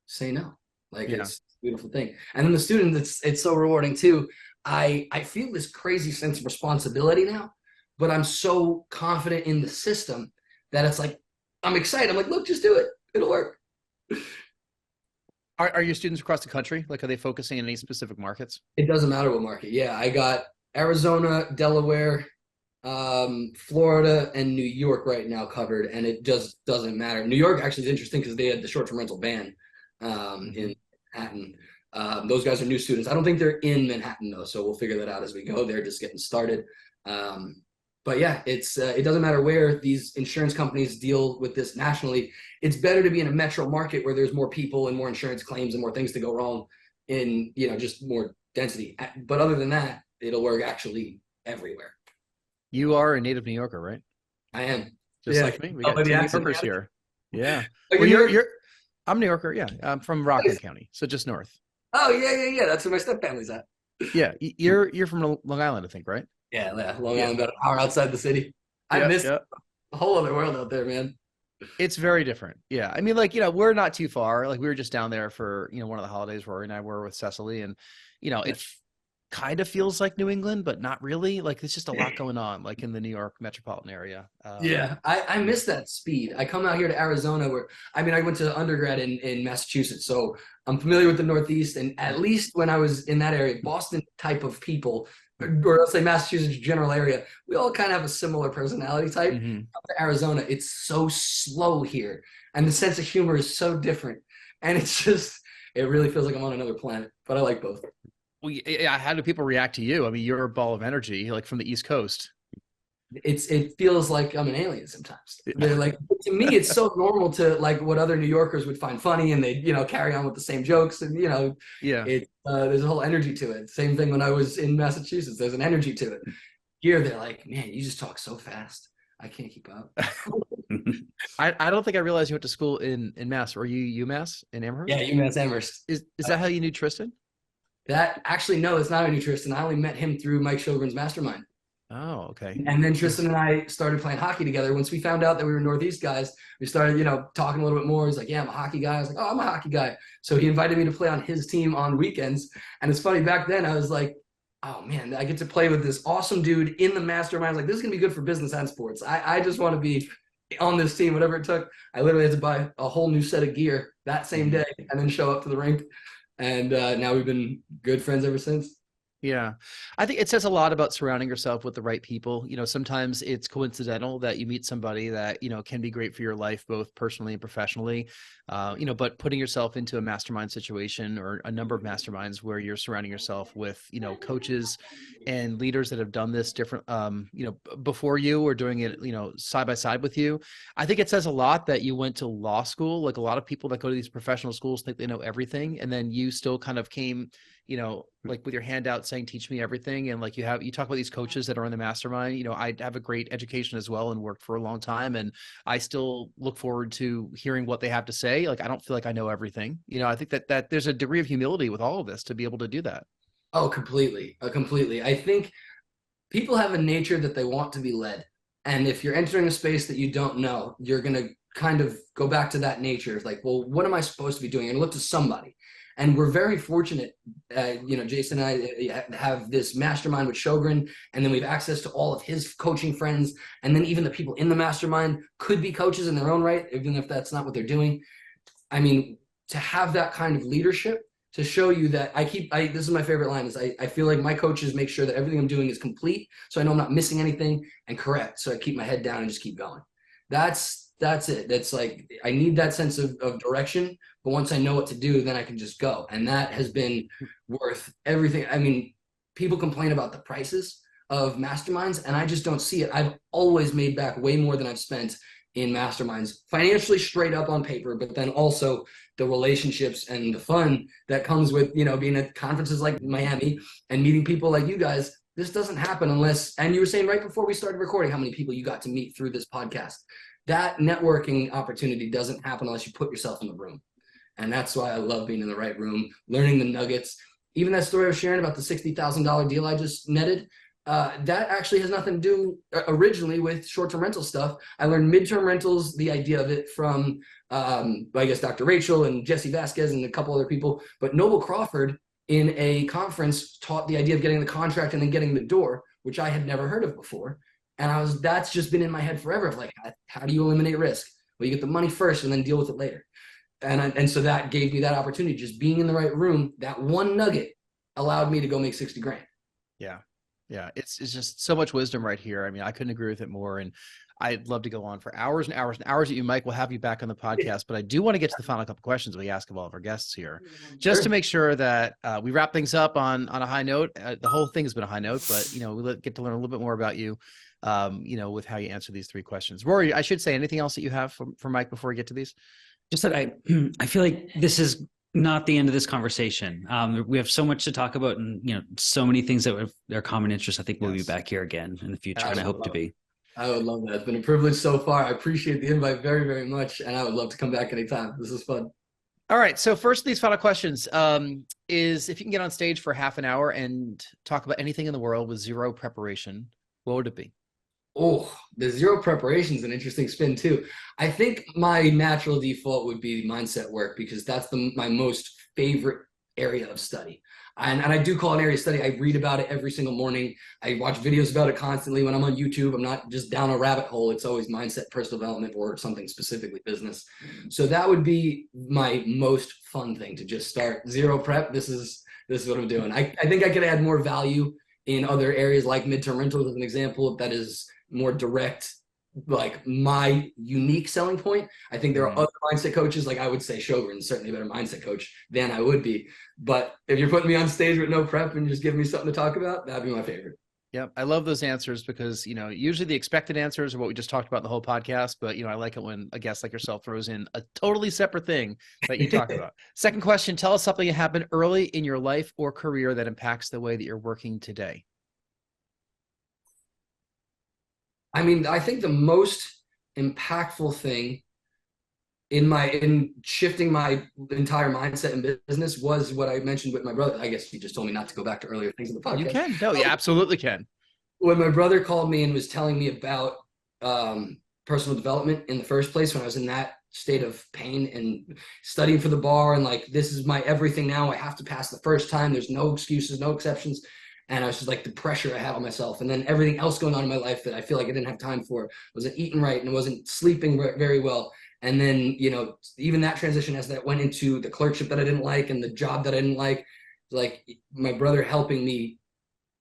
say no? Like, it's a beautiful thing. And then the students, it's so rewarding too. I feel this crazy sense of responsibility now, but I'm so confident in the system that it's like, I'm excited. I'm like, look, just do it. It'll work. Are your students across the country? Like, are they focusing in any specific markets? It doesn't matter what market. Yeah, I got Arizona, Delaware, Florida, and New York right now covered, and it just doesn't matter. New York actually is interesting because they had the short-term rental ban in Manhattan. Those guys are new students. I don't think they're in Manhattan though, so we'll figure that out as we go. They're just getting started. But yeah, it doesn't matter where these insurance companies deal with this nationally. It's better to be in a metro market where there's more people and more insurance claims and more things to go wrong in, just more density. But other than that, it'll work actually everywhere. You are a native New Yorker, right? I am. Just like me. We got 2 New Yorkers here. Yeah. Well, I'm a New Yorker. Yeah. I'm from Rockland County. So just north. Oh, yeah. That's where my step family's at. Yeah. You're from Long Island, I think, right? Yeah, Long Yeah. Island, about an hour outside the city. I Yeah. miss Yeah. a whole other world out there, man. It's very different. Yeah. I mean, like, we're not too far. Like, we were just down there for, one of the holidays. Rory and I were with Cecily, and, it kind of feels like New England, but not really. Like, there's just a lot going on, like in the New York metropolitan area. Yeah, I Yeah. miss that speed. I come out here to Arizona where, I mean, I went to undergrad in Massachusetts, so I'm familiar with the Northeast. And at least when I was in that area, Boston type of people, or let's say Massachusetts general area, we all kind of have a similar personality type. Mhm. Up to Arizona, it's so slow here, and the sense of humor is so different. And it's just, it really feels like I'm on another planet, but I like both. Well, yeah. How do people react to you? I mean, you're a ball of energy, like from the East Coast. It feels like I'm an alien sometimes. Yeah. They're like, to me, it's so normal to like what other New Yorkers would find funny, and they carry on with the same jokes, and Yeah. there's a whole energy to it. Same thing when I was in Massachusetts. There's an energy to it. Here they're like, man, you just talk so fast. I can't keep up. I don't think I realized you went to school in Mass. Were you UMass in Amherst? Yeah, UMass Amherst. Is that how you knew Tristan? That actually, no, it's not a new Tristan. I only met him through Mike Sjogren's mastermind. Oh, okay. And then Tristan and I started playing hockey together. Once we found out that we were Northeast guys, we started, talking a little bit more. He's like, yeah, I'm a hockey guy. I was like, oh, I'm a hockey guy. So he invited me to play on his team on weekends. And it's funny, back then I was like, oh man, I get to play with this awesome dude in the mastermind. I was like, this is gonna be good for business and sports. I just want to be on this team, whatever it took. I literally had to buy a whole new set of gear that same day and then show up to the rink. And now we've been good friends ever since. Yeah. I think it says a lot about surrounding yourself with the right people. Sometimes it's coincidental that you meet somebody that, can be great for your life, both personally and professionally. But putting yourself into a mastermind situation or a number of masterminds where you're surrounding yourself with, coaches and leaders that have done this different, before you or doing it, side by side with you. I think it says a lot that you went to law school. Like a lot of people that go to these professional schools think they know everything. And then you still kind of came, like with your hand out saying, teach me everything. And like you talk about these coaches that are in the mastermind, I have a great education as well and worked for a long time. And I still look forward to hearing what they have to say. Like, I don't feel like I know everything. I think that there's a degree of humility with all of this to be able to do that. Oh, completely. Completely. I think people have a nature that they want to be led. And if you're entering a space that you don't know, you're going to kind of go back to that nature. It's like, well, what am I supposed to be doing? And look to somebody. And we're very fortunate, Jason and I have this mastermind with Sjogren, and then we have access to all of his coaching friends. And then even the people in the mastermind could be coaches in their own right, even if that's not what they're doing. I mean, to have that kind of leadership to show you that this is my favorite line is I feel like my coaches make sure that everything I'm doing is complete. So I know I'm not missing anything and correct. So I keep my head down and just keep going. That's it. That's like, I need that sense of direction. But once I know what to do, then I can just go. And that has been worth everything. I mean, people complain about the prices of masterminds, and I just don't see it. I've always made back way more than I've spent in masterminds, financially straight up on paper, but then also the relationships and the fun that comes with, being at conferences like Miami and meeting people like you guys. This doesn't happen unless, and you were saying right before we started recording, how many people you got to meet through this podcast. That networking opportunity doesn't happen unless you put yourself in the room. And that's why I love being in the right room, learning the nuggets. Even that story I was sharing about the $60,000 deal I just netted, that actually has nothing to do originally with short-term rental stuff. I learned midterm rentals, the idea of it from, I guess, Dr. Rachel and Jesse Vasquez and a couple other people. But Noble Crawford in a conference taught the idea of getting the contract and then getting the door, which I had never heard of before. And that's just been in my head forever. Of like, how do you eliminate risk? Well, you get the money first and then deal with it later. And so that gave me that opportunity. Just being in the right room, that one nugget allowed me to go make 60 grand. Yeah. Yeah. It's just so much wisdom right here. I mean, I couldn't agree with it more. And I'd love to go on for hours and hours and hours with you, Mike. We'll have you back on the podcast, but I do want to get to the final couple questions we ask of all of our guests here, just to make sure that we wrap things up on a high note. The whole thing has been a high note, but we get to learn a little bit more about you, with how you answer these three questions. Rory, I should say, anything else that you have for Mike before we get to these? Just that I feel like this is not the end of this conversation. We have so much to talk about, and so many things that are common interests. I think we'll be back here again in the future, and I hope to be. I would love that. It's been a privilege so far. I appreciate the invite very, very much, and I would love to come back anytime. This is fun. All right. So first of these final questions is if you can get on stage for half an hour and talk about anything in the world with zero preparation, what would it be? Oh, the zero preparation is an interesting spin too. I think my natural default would be mindset work because that's my most favorite area of study. And I do call it an area of study. I read about it every single morning. I watch videos about it constantly. When I'm on YouTube, I'm not just down a rabbit hole. It's always mindset, personal development, or something specifically business. So that would be my most fun thing to just start zero prep. This is what I'm doing. I think I could add more value in other areas like midterm rentals as an example that is more direct, like my unique selling point. I think there are other mindset coaches, like I would say Sjogren's certainly a better mindset coach than I would be. But if you're putting me on stage with no prep and just giving me something to talk about, that'd be my favorite. Yeah, I love those answers because, usually the expected answers are what we just talked about in the whole podcast. But, I like it when a guest like yourself throws in a totally separate thing that you talk about. Second question, tell us something that happened early in your life or career that impacts the way that you're working today. I mean, I think the most impactful thing in shifting my entire mindset in business was what I mentioned with my brother. I guess you just told me not to go back to earlier things in the podcast. You can. No, you absolutely can. When my brother called me and was telling me about personal development in the first place, when I was in that state of pain and studying for the bar and like, this is my everything now. I have to pass the first time. There's no excuses, no exceptions. And I was just like the pressure I had on myself. And then everything else going on in my life that I feel like I didn't have time for. I wasn't eating right and I wasn't sleeping very well. And then, even that transition as that went into the clerkship that I didn't like and the job that I didn't like my brother helping me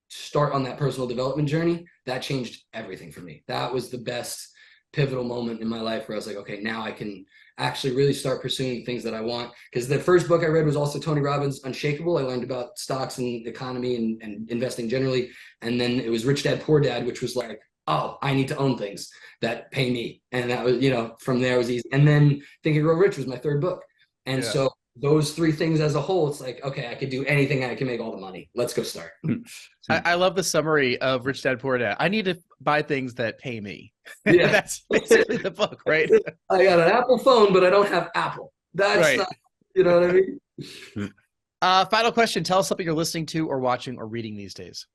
start on that personal development journey, that changed everything for me. That was the best pivotal moment in my life where I was like, okay, now I can actually really start pursuing things that I want. Because the first book I read was also Tony Robbins' Unshakable. I learned about stocks and economy and investing generally. And then it was Rich Dad, Poor Dad, which was like, oh, I need to own things that pay me. And that was, from there it was easy. And then Think and Grow Rich was my third book. And so those three things as a whole, it's like, okay, I could do anything and I can make all the money. Let's go start. I love the summary of Rich Dad, Poor Dad. I need to buy things that pay me. Yeah. That's basically the book, right? I got an Apple phone, but I don't have Apple. That's right. Not, you know what I mean? Final question. Tell us something you're listening to or watching or reading these days.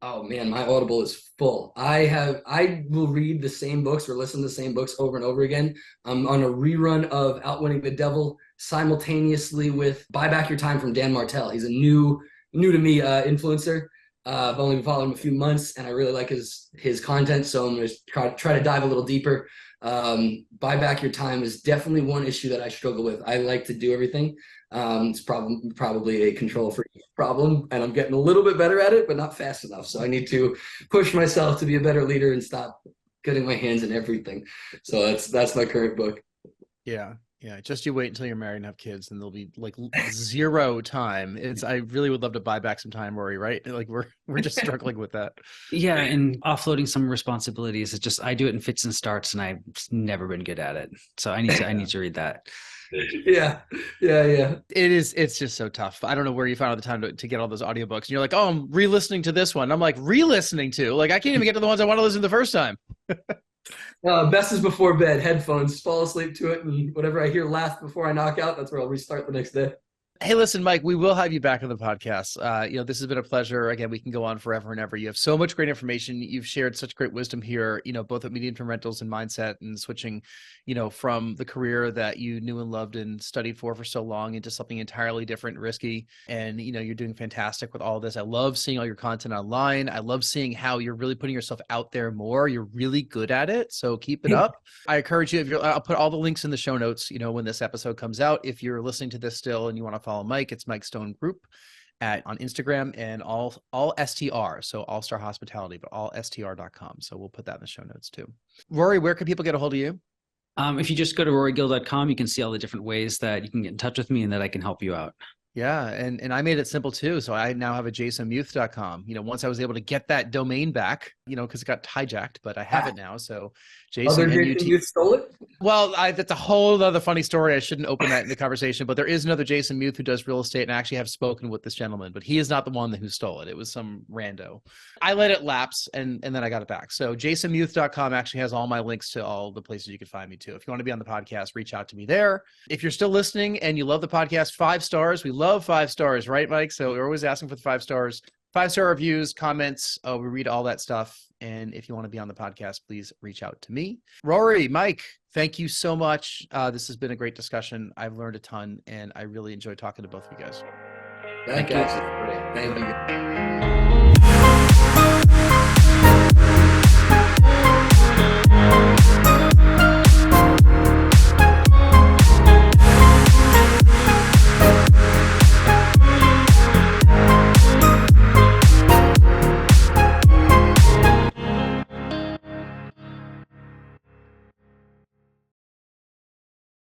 Oh man, my Audible is full. I will read the same books or listen to the same books over and over again. I'm on a rerun of Outwitting the Devil simultaneously with Buy Back Your Time from Dan Martell. He's a new to me influencer. I've only been following him a few months and I really like his content. So I'm going to try to dive a little deeper. Buy Back Your Time is definitely one issue that I struggle with. I like to do everything. It's probably a control freak problem, and I'm getting a little bit better at it, but not fast enough. So I need to push myself to be a better leader and stop getting my hands in everything. So that's my current book. Yeah. Just you wait until you're married and have kids, and there'll be like zero time. I really would love to buy back some time, Rory. Right? Like we're just struggling with that. Yeah, and offloading some responsibilities. It's just I do it in fits and starts, and I've never been good at it. So I need to read that. Yeah. It's just so tough. I don't know where you found the time to get all those audiobooks. And you're like, oh, I'm re-listening to this one. I'm like, re-listening to? Like, I can't even get to the ones I want to listen to the first time. Best is before bed, headphones, fall asleep to it, and whatever I hear last before I knock out, that's where I'll restart the next day. Hey, listen, Mike, we will have you back on the podcast. This has been a pleasure. Again, we can go on forever and ever. You have so much great information. You've shared such great wisdom here, both at medium-term rentals and mindset and switching, from the career that you knew and loved and studied for so long into something entirely different, risky. And, you're doing fantastic with all this. I love seeing all your content online. I love seeing how you're really putting yourself out there more. You're really good at it. So keep it up. I encourage you, I'll put all the links in the show notes, when this episode comes out. If you're listening to this still and you want to follow Mike, it's Mike Stone Group on Instagram and all STR. So All Star Hospitality, but allstr.com. So we'll put that in the show notes too. Rory, where can people get a hold of you? If you just go to rorygill.com, you can see all the different ways that you can get in touch with me and that I can help you out. Yeah. And I made it simple too. So I now have a jasonmuth.com. Once I was able to get that domain back, because it got hijacked, but I have it now. So Jason, Jason Muth stole it? Well, that's a whole other funny story. I shouldn't open that in the conversation, but there is another Jason Muth who does real estate, and I actually have spoken with this gentleman, but he is not the one who stole it. It was some rando. I let it lapse, and then I got it back. So jasonmuth.com actually has all my links to all the places you can find me too. If you want to be on the podcast, reach out to me there. If you're still listening and you love the podcast, 5 stars. We love 5 stars, right, Mike? So we're always asking for the 5 stars. 5-star reviews, comments, we read all that stuff. And if you want to be on the podcast, please reach out to me. Rory, Mike, thank you so much. This has been a great discussion. I've learned a ton, and I really enjoyed talking to both of you guys. Thank you. Thank you.